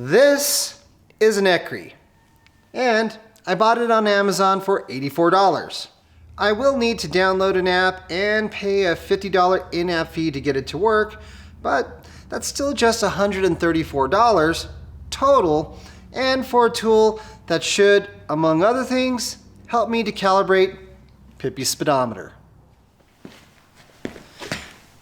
This is an ECRI, and I bought it on Amazon for $84. I will need to download an app and pay a $50 in-app fee to get it to work, but that's still just $134 total, and for a tool that should, among other things, help me to calibrate Pippi's speedometer.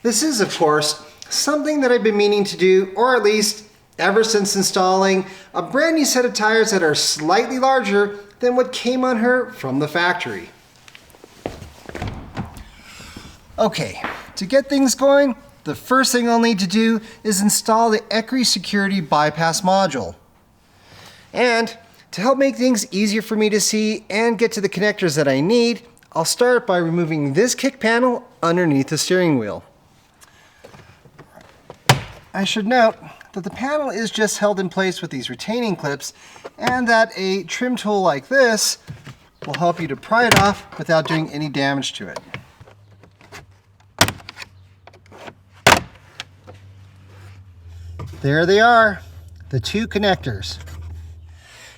This is, of course, something that I've been meaning to do, or at least ever since installing a brand new set of tires that are slightly larger than what came on her from the factory. Okay, to get things going, the first thing I'll need to do is install the ECRI security bypass module. And to help make things easier for me to see and get to the connectors that I need, I'll start by removing this kick panel underneath the steering wheel. I should note that the panel is just held in place with these retaining clips, and that a trim tool like this will help you to pry it off without doing any damage to it. There they are, the two connectors.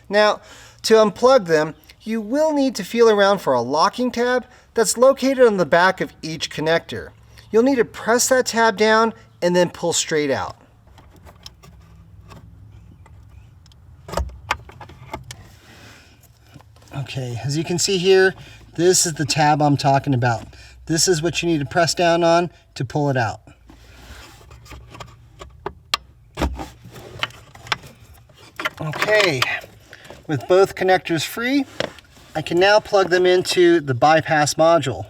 Now, to unplug them, you will need to feel around for a locking tab that's located on the back of each connector. You'll need to press that tab down and then pull straight out. Okay, as you can see here, this is the tab I'm talking about. This is what you need to press down on to pull it out. Okay, with both connectors free, I can now plug them into the bypass module.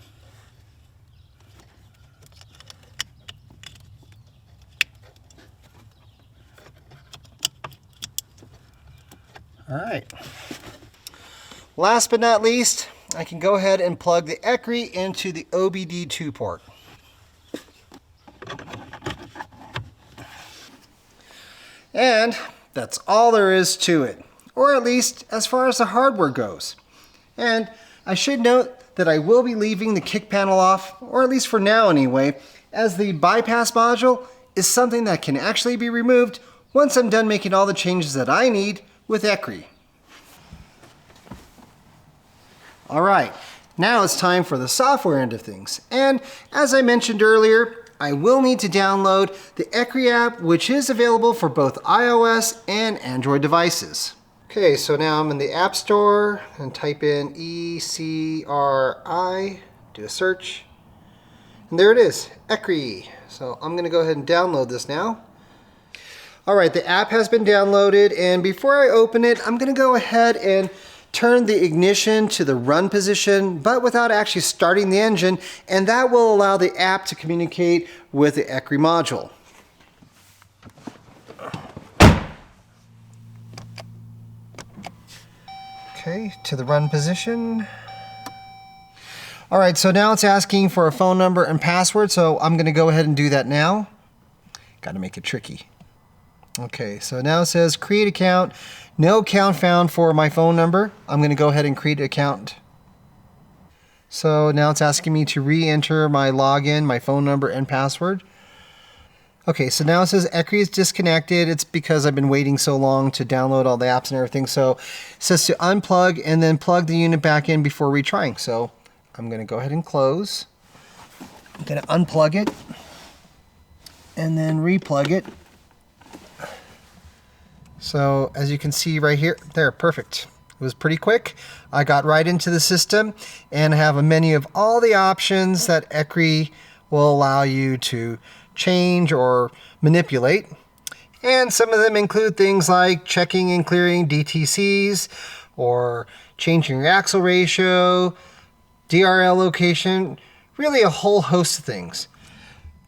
All right. Last but not least, I can go ahead and plug the ECRI into the OBD2 port. And that's all there is to it, or at least as far as the hardware goes. And I should note that I will be leaving the kick panel off, or at least for now anyway, as the bypass module is something that can actually be removed once I'm done making all the changes that I need with ECRI. All right, now it's time for the software end of things. And as I mentioned earlier, I will need to download the ECRI app, which is available for both iOS and Android devices. Okay, so now I'm in the App Store and type in ECRI, do a search, and there it is, ECRI. So I'm gonna go ahead and download this now. All right, the app has been downloaded, and before I open it, I'm gonna go ahead and turn the ignition to the run position, but without actually starting the engine, and that will allow the app to communicate with the ECRI module. Okay, to the run position. All right, so now it's asking for a phone number and password, so I'm gonna go ahead and do that now. Gotta make it tricky. Okay, so now it says create account. No account found for my phone number. I'm going to go ahead and create an account. So now it's asking me to re-enter my login, my phone number, and password. Okay, so now it says ECRI is disconnected. It's because I've been waiting so long to download all the apps and everything. So it says to unplug and then plug the unit back in before retrying. So I'm going to go ahead and close. I'm going to unplug it and then replug it. So as you can see right here, there, perfect. It was pretty quick. I got right into the system and have a menu of all the options that ECRI will allow you to change or manipulate. And some of them include things like checking and clearing DTCs, or changing your axle ratio, DRL location, really a whole host of things.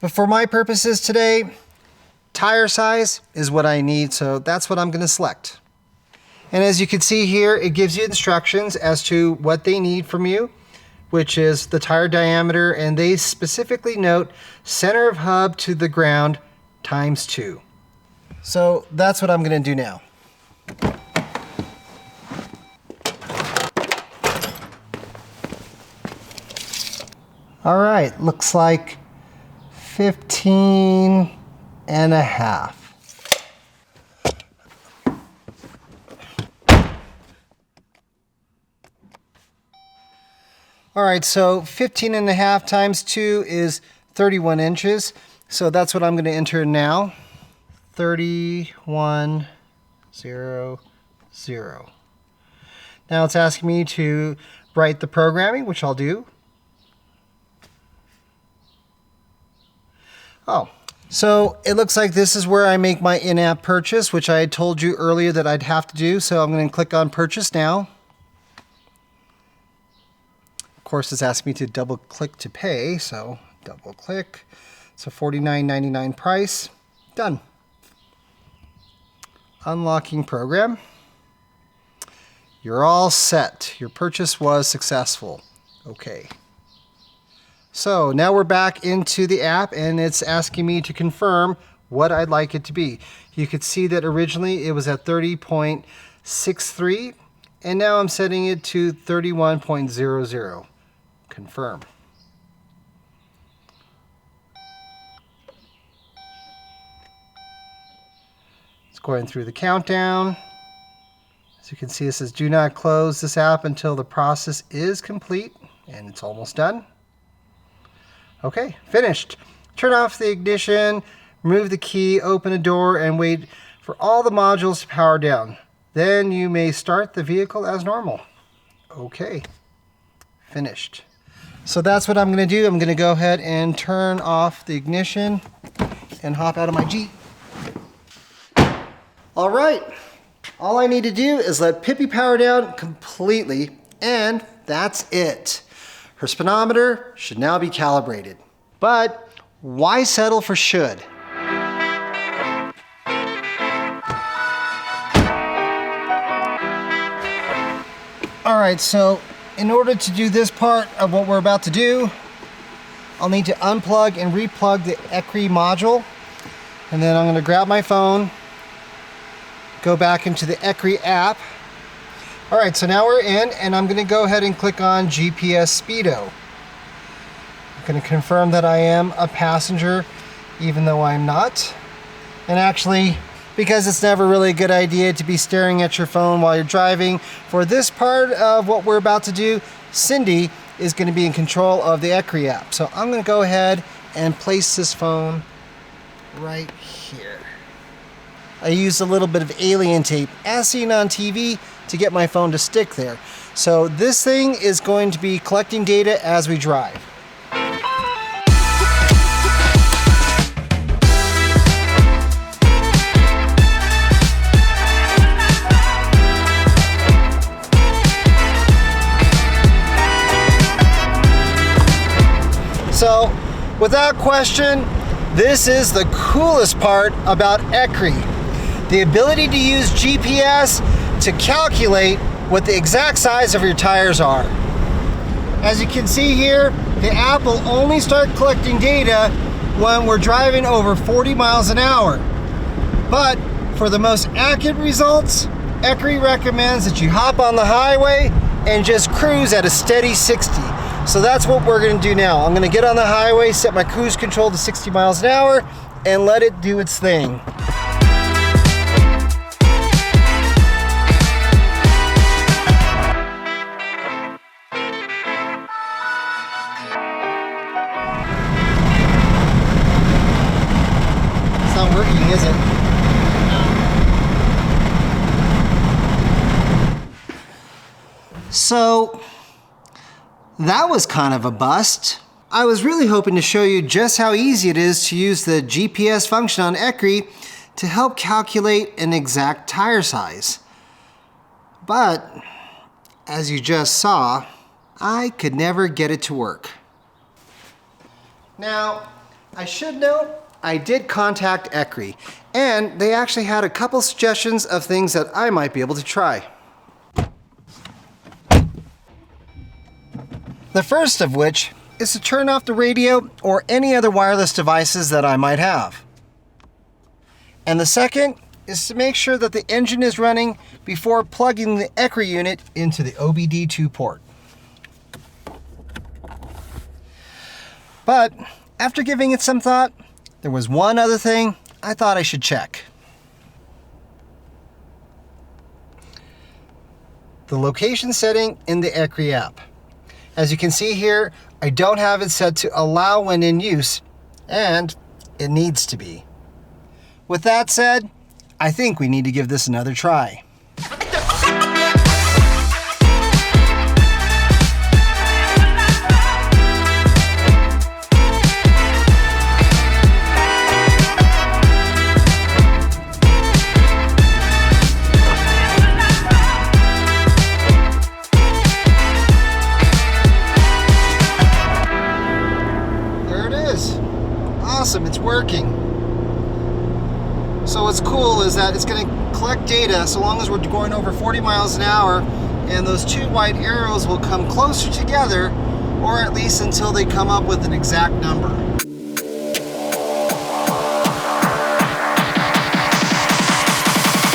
But for my purposes today, tire size is what I need, so that's what I'm going to select. And as you can see here, it gives you instructions as to what they need from you, which is the tire diameter, and they specifically note center of hub to the ground ×2. So that's what I'm going to do now. All right, looks like 15 and a half. All right, so 15.5 times 2 is 31 inches. So that's what I'm going to enter now. 3100. Now it's asking me to write the programming, which I'll do. Oh, so it looks like this is where I make my in-app purchase, which I had told you earlier that I'd have to do. So I'm going to click on purchase now. Of course, it's asking me to double click to pay. So double click. It's a $49.99 price. Done. Unlocking program. You're all set. Your purchase was successful. Okay. So now we're back into the app and it's asking me to confirm what I'd like it to be. You could see that originally it was at 30.63 and now I'm setting it to 31.00. Confirm. It's going through the countdown. As you can see, it says do not close this app until the process is complete, and it's almost done. Okay, finished. Turn off the ignition, remove the key, open a door, and wait for all the modules to power down. Then you may start the vehicle as normal. Okay, finished. So that's what I'm going to do. I'm going to go ahead and turn off the ignition and hop out of my Jeep. All right, all I need to do is let Pippi power down completely, and that's it. Her speedometer should now be calibrated. But why settle for should? All right, so in order to do this part of what we're about to do, I'll need to unplug and replug the ECRI module. And then I'm going to grab my phone, go back into the ECRI app. All right, so now we're in, and I'm going to go ahead and click on GPS Speedo. I'm going to confirm that I am a passenger, even though I'm not. And actually, because it's never really a good idea to be staring at your phone while you're driving, for this part of what we're about to do, Cindy is going to be in control of the ECRI app. So I'm going to go ahead and place this phone right here. I used a little bit of alien tape, as seen on TV, to get my phone to stick there. So this thing is going to be collecting data as we drive. So, without question, this is the coolest part about ECRI. The ability to use GPS to calculate what the exact size of your tires are. As you can see here, the app will only start collecting data when we're driving over 40 miles an hour. But for the most accurate results, ECRI recommends that you hop on the highway and just cruise at a steady 60. So that's what we're going to do now. I'm going to get on the highway, set my cruise control to 60 miles an hour, and let it do its thing. It's not working, is it? So that was kind of a bust. I was really hoping to show you just how easy it is to use the GPS function on ECRI to help calculate an exact tire size. But, as you just saw, I could never get it to work. Now, I should note, I did contact ECRI, and they actually had a couple suggestions of things that I might be able to try. The first of which is to turn off the radio or any other wireless devices that I might have. And the second is to make sure that the engine is running before plugging the ECRI unit into the OBD2 port. But after giving it some thought, there was one other thing I thought I should check. The location setting in the ECRI app. As you can see here, I don't have it set to allow when in use, and it needs to be. With that said, I think we need to give this another try. Awesome, it's working. So what's cool is that it's going to collect data so long as we're going over 40 miles an hour, and those two white arrows will come closer together, or at least until they come up with an exact number.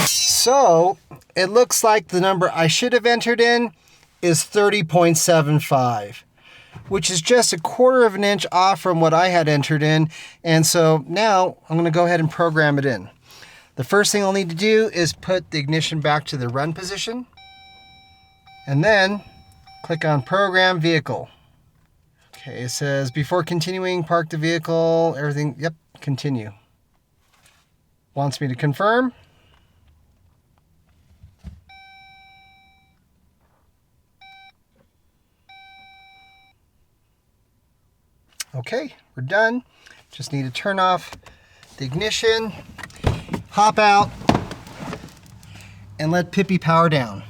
So it looks like the number I should have entered in is 30.75. which is just 1/4 of an inch off from what I had entered in. And so now I'm going to go ahead and program it in. The first thing I'll need to do is put the ignition back to the run position, and then click on Program Vehicle. Okay, it says before continuing, park the vehicle, everything, yep, continue. Wants me to confirm. Okay, we're done. Just need to turn off the ignition, hop out, and let Pippi power down.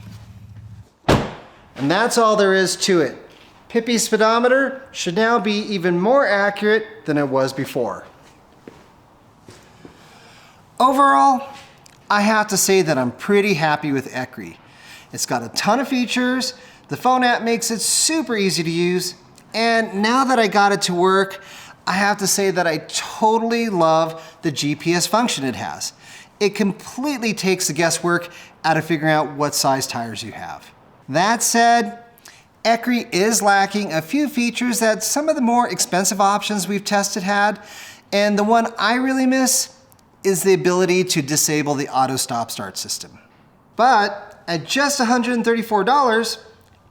And that's all there is to it. Pippi's speedometer should now be even more accurate than it was before. Overall, I have to say that I'm pretty happy with ECRI. It's got a ton of features, the phone app makes it super easy to use, and now that I got it to work, I have to say that I totally love the GPS function it has. It completely takes the guesswork out of figuring out what size tires you have. That said, ECRI is lacking a few features that some of the more expensive options we've tested had, and the one I really miss is the ability to disable the auto stop start system. But at just $134,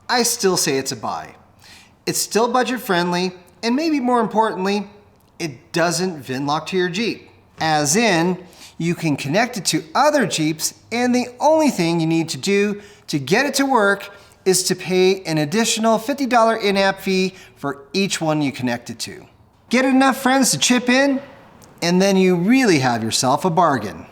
I still say it's a buy. It's still budget friendly, and maybe more importantly, it doesn't VIN lock to your Jeep. As in, you can connect it to other Jeeps, and the only thing you need to do to get it to work is to pay an additional $50 in-app fee for each one you connect it to. Get enough friends to chip in, and then you really have yourself a bargain.